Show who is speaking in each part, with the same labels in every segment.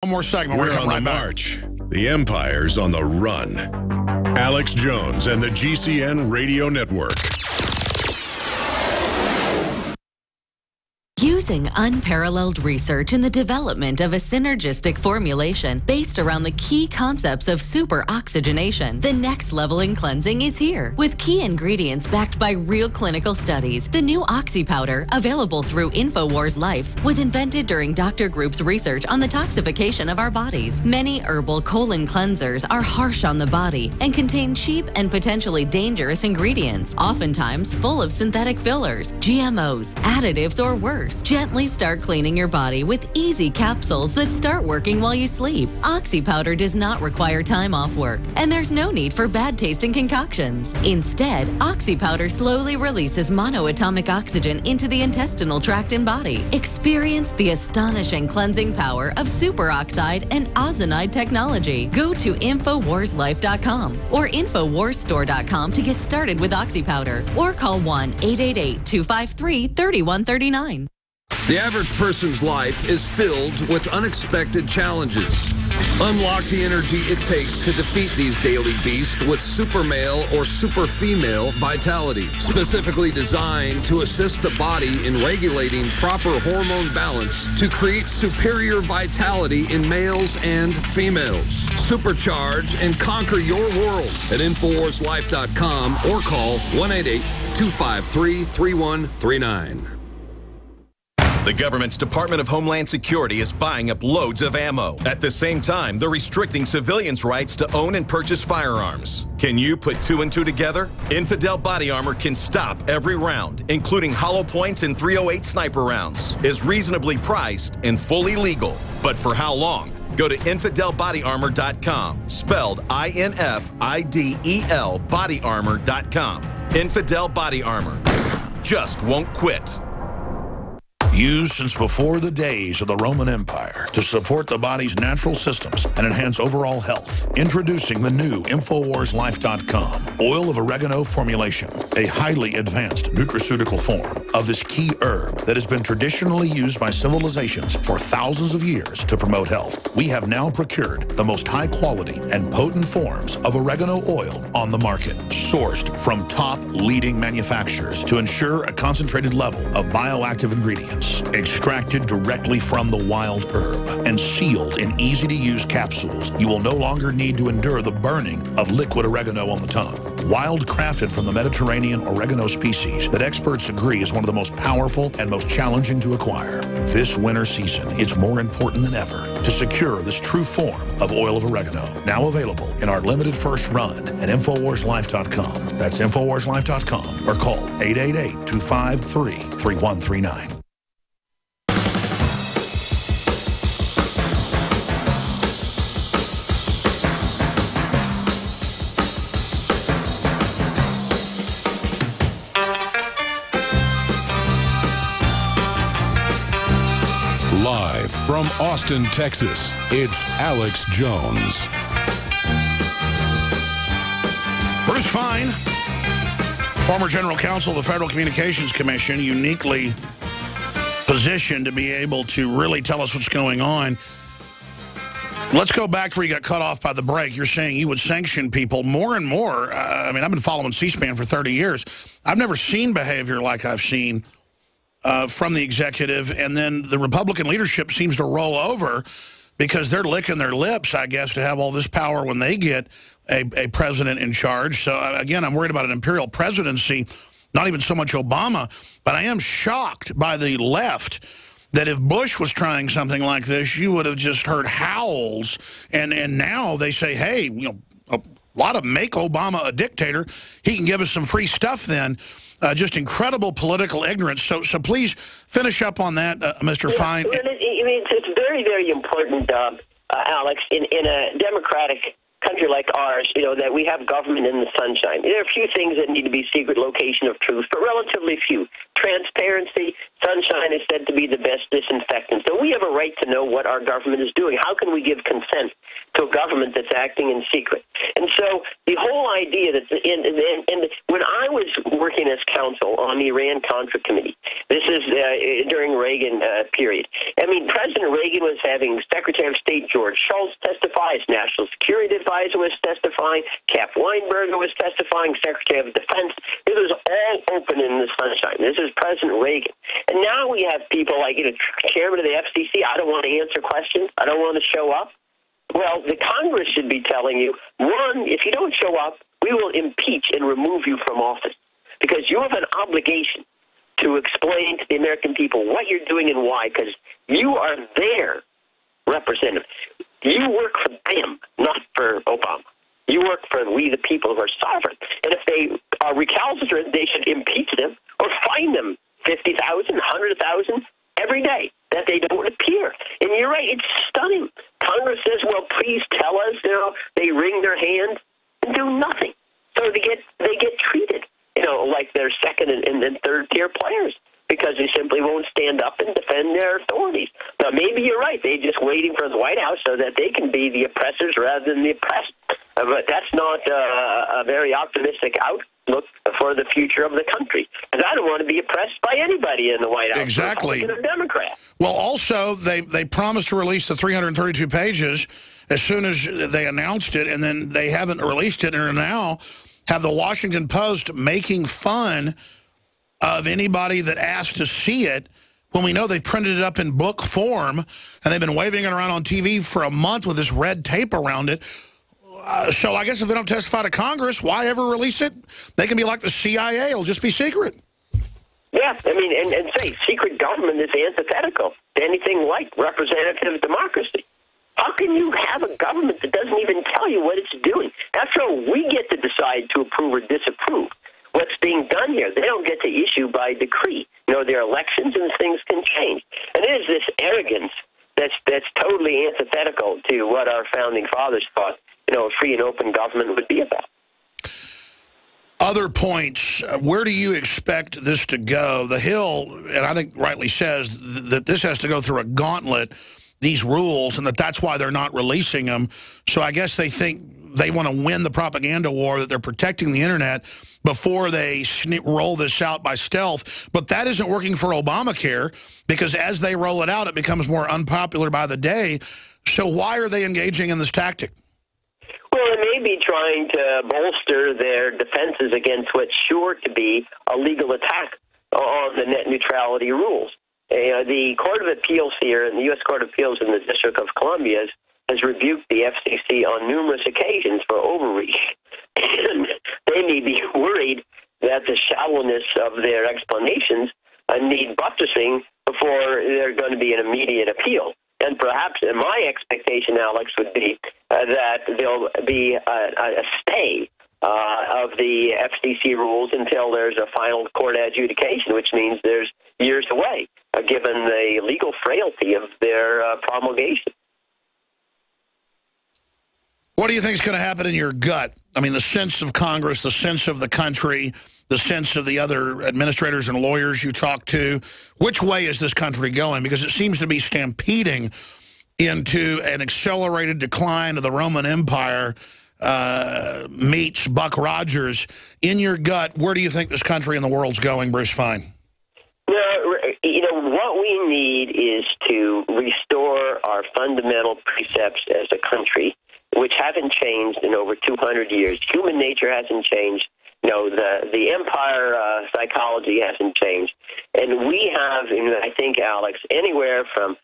Speaker 1: One more segment.
Speaker 2: We're
Speaker 1: on
Speaker 2: the march. The Empire's on the run. Alex Jones and the GCN Radio Network.
Speaker 3: Using unparalleled research in the development of a synergistic formulation based around the key concepts of superoxygenation, the next level in cleansing is here. With key ingredients backed by real clinical studies, the new Oxy Powder, available through InfoWars Life, was invented during Dr. Group's research on the toxification of our bodies. Many herbal colon cleansers are harsh on the body and contain cheap and potentially dangerous ingredients, oftentimes full of synthetic fillers, GMOs, additives, or worse. Gently start cleaning your body with easy capsules that start working while you sleep. Oxy Powder does not require time off work, and there's no need for bad-tasting concoctions. Instead, Oxy Powder slowly releases monoatomic oxygen into the intestinal tract and body. Experience the astonishing cleansing power of superoxide and ozonide technology. Go to InfoWarsLife.com or InfoWarsStore.com to get started with Oxy Powder, or call 1-888-253-3139.
Speaker 4: The average person's life is filled with unexpected challenges. Unlock the energy it takes to defeat these daily beasts with Super Male or Super Female Vitality, specifically designed to assist the body in regulating proper hormone balance to create superior vitality in males and females. Supercharge and conquer your world at InfoWarsLife.com or call 1-888-253-3139.
Speaker 5: The government's Department of Homeland Security is buying up loads of ammo. At the same time, they're restricting civilians' rights to own and purchase firearms. Can you put two and two together? Infidel Body Armor can stop every round, including hollow points and .308 sniper rounds, is reasonably priced and fully legal. But for how long? Go to InfidelBodyArmor.com, spelled INFIDEL bodyarmor.com. Infidel Body Armor. Just won't quit.
Speaker 1: Used since before the days of the Roman Empire to support the body's natural systems and enhance overall health. Introducing the new InfoWarsLife.com oil of oregano formulation, a highly advanced nutraceutical form of this key herb that has been traditionally used by civilizations for thousands of years to promote health. We have now procured the most high quality and potent forms of oregano oil on the market, sourced from top leading manufacturers to ensure a concentrated level of bioactive ingredients. Extracted directly from the wild herb and sealed in easy-to-use capsules, you will no longer need to endure the burning of liquid oregano on the tongue. Wild crafted from the Mediterranean oregano species that experts agree is one of the most powerful and most challenging to acquire. This winter season, it's more important than ever to secure this true form of oil of oregano. Now available in our limited first run at InfoWarsLife.com. That's InfoWarsLife.com or call 888-253-3139.
Speaker 2: Live from Austin, Texas, it's Alex Jones.
Speaker 1: Bruce Fein, former general counsel of the Federal Communications Commission, uniquely positioned to be able to really tell us what's going on. Let's go back to where you got cut off by the break. You're saying you would sanction people more and more. I mean, I've been following C-SPAN for 30 years. I've never seen behavior like I've seen from the executive, and then the Republican leadership seems to roll over because they're licking their lips, I guess, to have all this power when they get a president in charge. So, again, I'm worried about an imperial presidency, not even so much Obama, but I am shocked by the left that if Bush was trying something like this, you would have just heard howls, and now they say, hey, you know, a lot of make Obama a dictator. He can give us some free stuff then. Just incredible political ignorance. So please finish up on that, Mr. Fein.
Speaker 6: It's very, very important, Alex, in a democratic country like ours, you know, that we have government in the sunshine. There are a few things that need to be secret location of truth, but relatively few. transparency. Sunshine is said to be the best disinfectant. So we have a right to know what our government is doing. How can we give consent to a government that's acting in secret? And so the whole idea that when I was working as counsel on the Iran-Contra Committee, this is during Reagan period. I mean, President Reagan was having Secretary of State George Shultz testify, his National Security Advisor was testifying, Cap Weinberger was testifying, Secretary of Defense. It was all open in the sunshine. This is President Reagan. And now we have people like, Chairman of the FCC, I don't want to answer questions. I don't want to show up. Well, the Congress should be telling you, one, if you don't show up, we will impeach and remove you from office, because you have an obligation to explain to the American people what you're doing and why, because you are their representative. You work for them, not for Obama. You work for we, the people, who are sovereign. And if they are recalcitrant, they should impeach them or fine them $50,000, $100,000 every day that they don't appear. And you're right, it's stunning. Congress says, well, please tell us. They wring their hands and do nothing. So they get treated, like they're second and third tier players, because they simply won't stand up and defend their authorities. Now, maybe you're right. They're just waiting for the White House so that they can be the oppressors rather than the oppressed. But that's not a very optimistic outlook for the future of the country. Because I don't want to be oppressed by anybody in the White House.
Speaker 1: Exactly.
Speaker 6: Republican or Democrat.
Speaker 1: Well, also, they promised to release the 332 pages as soon as they announced it, and then they haven't released it, and are now have the Washington Post making fun of anybody that asked to see it, when we know they printed it up in book form, and they've been waving it around on TV for a month with this red tape around it. So I guess if they don't testify to Congress, why ever release it? They can be like the CIA. It'll just be secret.
Speaker 6: Yeah, I mean, and say secret government is antithetical to anything like representative democracy. How can you have a government that doesn't even tell you what it's doing? After all, we get to decide to approve or disapprove what's being done here. They don't get to issue by decree. There are elections and things can change. And it is this arrogance that's totally antithetical to what our founding fathers thought, a free and open government would be about.
Speaker 1: Other points, where do you expect this to go? The Hill, and I think rightly says that this has to go through a gauntlet, these rules, and that's why they're not releasing them. So I guess they think they want to win the propaganda war, that they're protecting the internet before they roll this out by stealth. But that isn't working for Obamacare, because as they roll it out, it becomes more unpopular by the day. So why are they engaging in this tactic?
Speaker 6: Well, they may be trying to bolster their defenses against what's sure to be a legal attack on the net neutrality rules. The Court of Appeals here, and the U.S. Court of Appeals in the District of Columbia, has rebuked the FCC on numerous occasions for overreach. And they may be worried that the shallowness of their explanations need buttressing before there's going to be an immediate appeal. And perhaps my expectation, Alex, would be that there'll be a stay of the FCC rules until there's a final court adjudication, which means there's years away, given the legal frailty of their promulgation.
Speaker 1: What do you think is going to happen in your gut? I mean, the sense of Congress, the sense of the country, the sense of the other administrators and lawyers you talk to. Which way is this country going? Because it seems to be stampeding into an accelerated decline of the Roman Empire meets Buck Rogers. In your gut, where do you think this country and the world's going, Bruce Fein?
Speaker 6: What we need is to restore our fundamental precepts as a country, which haven't changed in over 200 years. Human nature hasn't changed. The empire psychology hasn't changed. And we have, I think, Alex, anywhere from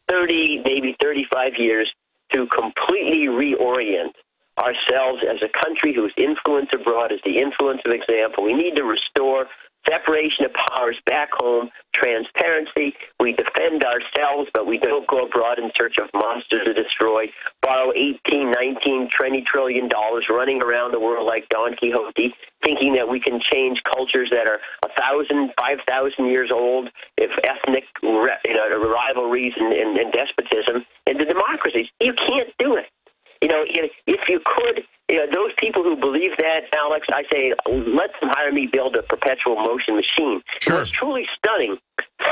Speaker 6: 30, maybe 35 years to completely reorient ourselves as a country whose influence abroad is the influence of example. We need to restore separation of powers back home, transparency. We defend ourselves, but we don't go abroad in search of monsters to destroy, borrow $18, $19, $20 trillion running around the world like Don Quixote, thinking that we can change cultures that are 1,000, 5,000 years old, if ethnic rivalries and despotism into democracies. You can't do it. You know, if you could, you know, those people who believe that, Alex, I say, let them hire me build a perpetual motion machine.
Speaker 1: Sure.
Speaker 6: What's truly stunning,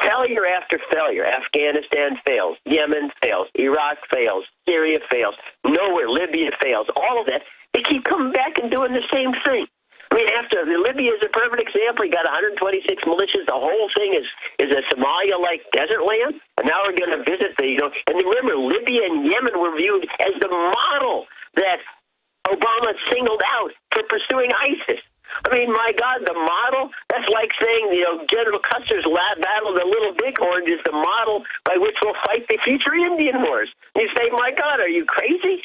Speaker 6: failure after failure. Afghanistan fails. Yemen fails. Iraq fails. Syria fails. Nowhere. Libya fails. All of that. They keep coming back and doing the same thing. I mean, after Libya is a perfect example. You got 126 militias. The whole thing is a Somalia-like desert land. And now we're going to visit the, you know, and remember, Libya and Yemen were viewed as the model that Obama singled out for pursuing ISIS. I mean, my God, the model, that's like saying, you know, General Custer's battle of the Little Bighorn is the model by which we'll fight the future Indian wars. You say, my God, are you crazy?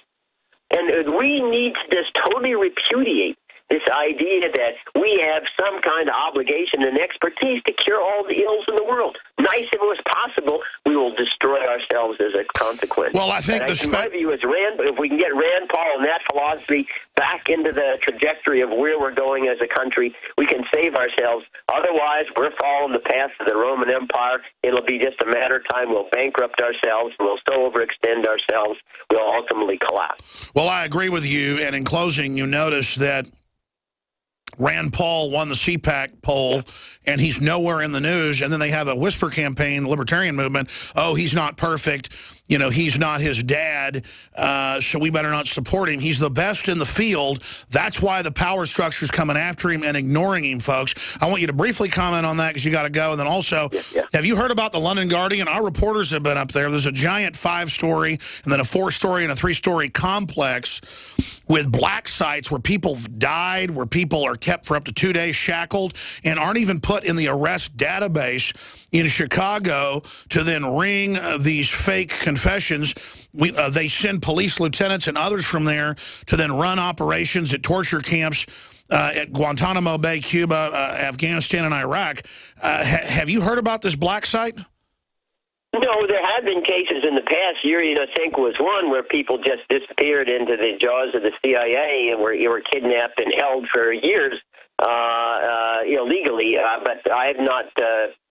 Speaker 6: And we need to just totally repudiate this idea that we have some kind of obligation and expertise to cure all the ills in the world. Nice if it was possible, we will destroy ourselves as a consequence.
Speaker 1: Well, I think
Speaker 6: my view is if we can get Rand Paul and that philosophy back into the trajectory of where we're going as a country, we can save ourselves. Otherwise, we're following the path of the Roman Empire. It'll be just a matter of time. We'll bankrupt ourselves. We'll so overextend ourselves. We'll ultimately collapse.
Speaker 1: Well, I agree with you. And in closing, you notice that Rand Paul won the CPAC poll, and he's nowhere in the news. And then they have a whisper campaign, libertarian movement. Oh, he's not perfect. You know, he's not his dad, so we better not support him. He's the best in the field. That's why the power structure's coming after him and ignoring him, folks. I want you to briefly comment on that because you got to go. And then also, have you heard about the London Guardian? Our reporters have been up there. There's a giant 5-story and then a 4-story and a 3-story complex with black sites where people died, where people are kept for up to 2 days shackled and aren't even put in the arrest database in Chicago to then ring these fake confessions. They send police lieutenants and others from there to then run operations at torture camps at Guantanamo Bay, Cuba, Afghanistan, and Iraq. Have you heard about this black site?
Speaker 6: No, there have been cases in the past. Yuri, I think, was one where people just disappeared into the jaws of the CIA and were kidnapped and held for years illegally. But I have not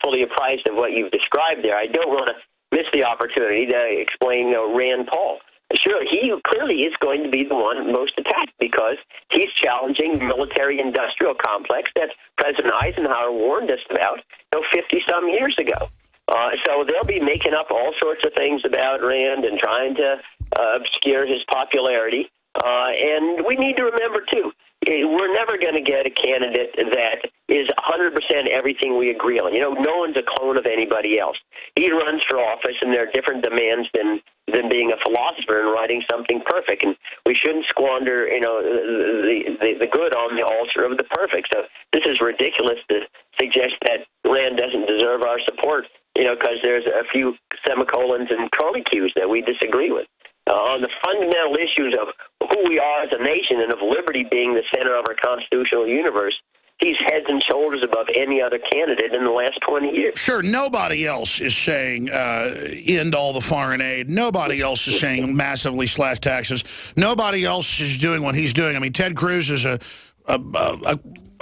Speaker 6: fully apprised of what you've described there. I don't want to miss the opportunity to explain Rand Paul. Sure, he clearly is going to be the one most attacked because he's challenging the military-industrial complex that President Eisenhower warned us about 50-some years ago. So they'll be making up all sorts of things about Rand and trying to obscure his popularity. And we need to remember, too, we're never going to get a candidate that is 100% everything we agree on. You know, no one's a clone of anybody else. He runs for office, and there are different demands than being a philosopher and writing something perfect. And we shouldn't squander, the good on the altar of the perfect. So this is ridiculous to suggest that Rand doesn't deserve our support, because there's a few semicolons and curly cues that we disagree with. On the fundamental issues of who we are as a nation and of liberty being the center of our constitutional universe, he's heads and shoulders above any other candidate in the last 20 years.
Speaker 1: Sure, nobody else is saying end all the foreign aid. Nobody else is saying massively slash taxes. Nobody else is doing what he's doing. I mean, Ted Cruz is a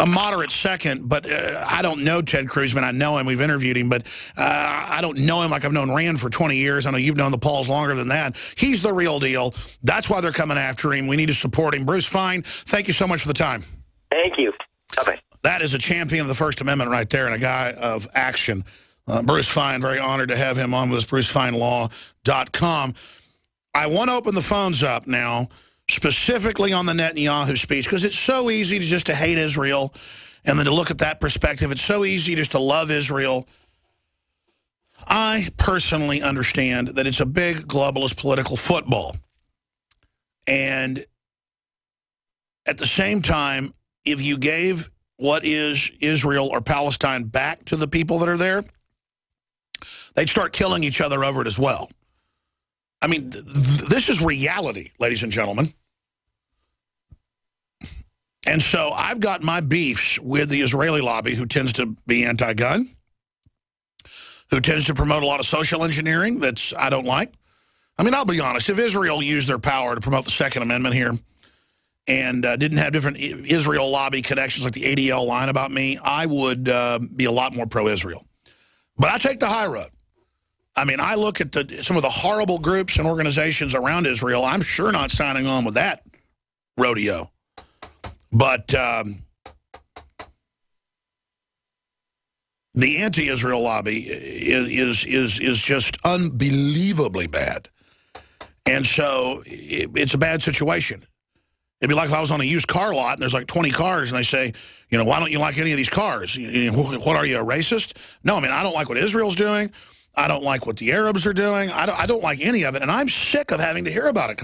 Speaker 1: moderate second, but I don't know Ted Cruz. I mean, I know him. We've interviewed him, but I don't know him like I've known Rand for 20 years. I know you've known the Pauls longer than that. He's the real deal. That's why they're coming after him. We need to support him. Bruce Fein, thank you so much for the time.
Speaker 6: Thank you. Bye-bye.
Speaker 1: That is a champion of the First Amendment right there and a guy of action. Bruce Fein, very honored to have him on with us, BruceFeinLaw.com. I want to open the phones up now, specifically on the Netanyahu speech, because it's so easy to hate Israel and then to look at that perspective. It's so easy just to love Israel. I personally understand that it's a big globalist political football. And at the same time, if you gave what is Israel or Palestine back to the people that are there, they'd start killing each other over it as well. I mean, this is reality, ladies and gentlemen. And so I've got my beefs with the Israeli lobby, who tends to be anti-gun, who tends to promote a lot of social engineering that's I don't like. I mean, I'll be honest. If Israel used their power to promote the Second Amendment here and didn't have different Israel lobby connections like the ADL line about me, I would be a lot more pro-Israel. But I take the high road. I mean, I look at some of the horrible groups and organizations around Israel. I'm sure not signing on with that rodeo. But the anti-Israel lobby is just unbelievably bad. And so it's a bad situation. It'd be like if I was on a used car lot and there's like 20 cars and they say, you know, why don't you like any of these cars? What are you, a racist? No, I mean, I don't like what Israel's doing. I don't like what the Arabs are doing. I don't like any of it. And I'm sick of having to hear about it